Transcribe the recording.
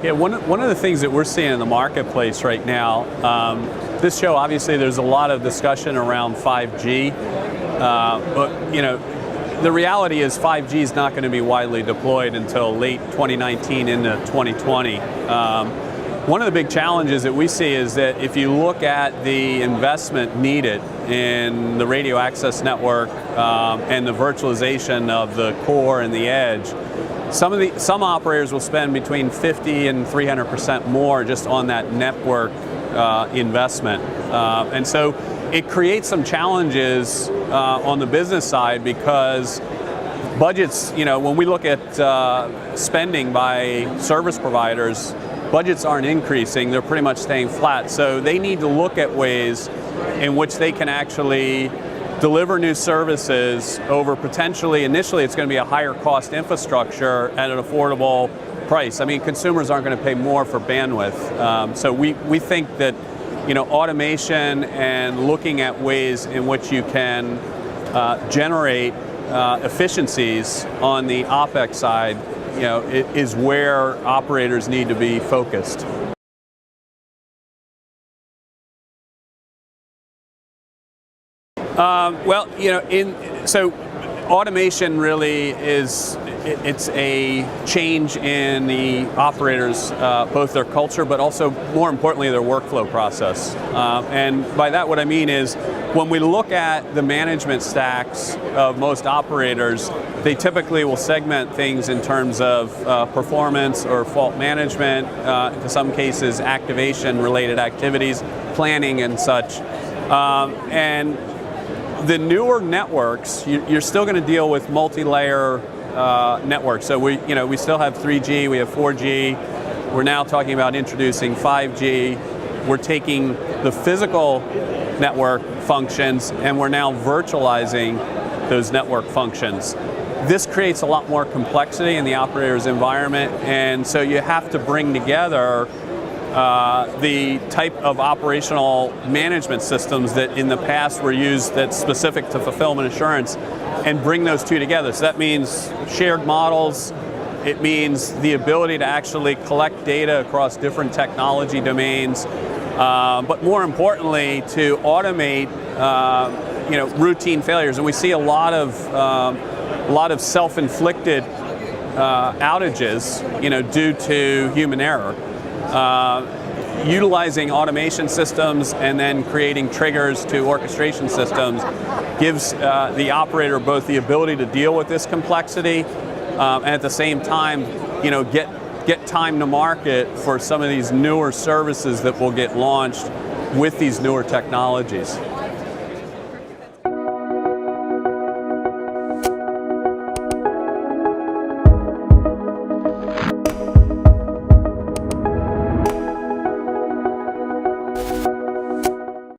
Yeah, one of the things that we're seeing in the marketplace right now, this show, obviously there's a lot of discussion around 5G, but the reality is 5G is not going to be widely deployed until late 2019 into 2020. One of the big challenges that we see is that if you look at the investment needed in the radio access network and the virtualization of the core and the edge, some operators will spend between 50 and 300% more just on that network investment. And so it creates some challenges on the business side because budgets, when we look at spending by service providers, budgets aren't increasing, they're pretty much staying flat. So they need to look at ways in which they can actually deliver new services over potentially, initially it's going to be a higher cost infrastructure at an affordable price. I mean, consumers aren't going to pay more for bandwidth. So we think that automation and looking at ways in which you can generate efficiencies on the OpEx side, is where operators need to be focused. So automation really it's a change in the operators, both their culture, but also more importantly their workflow process. And by that what I mean is when we look at the management stacks of most operators, they typically will segment things in terms of performance or fault management, in some cases activation related activities, planning and such. And the newer networks, you're still going to deal with multi-layer networks. So we still have 3G, we have 4G. We're now talking about introducing 5G. We're taking the physical network functions and we're now virtualizing those network functions. This creates a lot more complexity in the operator's environment, and so you have to bring together the type of operational management systems that in the past were used that's specific to fulfillment assurance and bring those two together. So that means shared models, it means the ability to actually collect data across different technology domains, but more importantly to automate routine failures. And we see a lot of self-inflicted outages due to human error. Utilizing automation systems and then creating triggers to orchestration systems gives the operator both the ability to deal with this complexity and at the same time, get time to market for some of these newer services that will get launched with these newer technologies.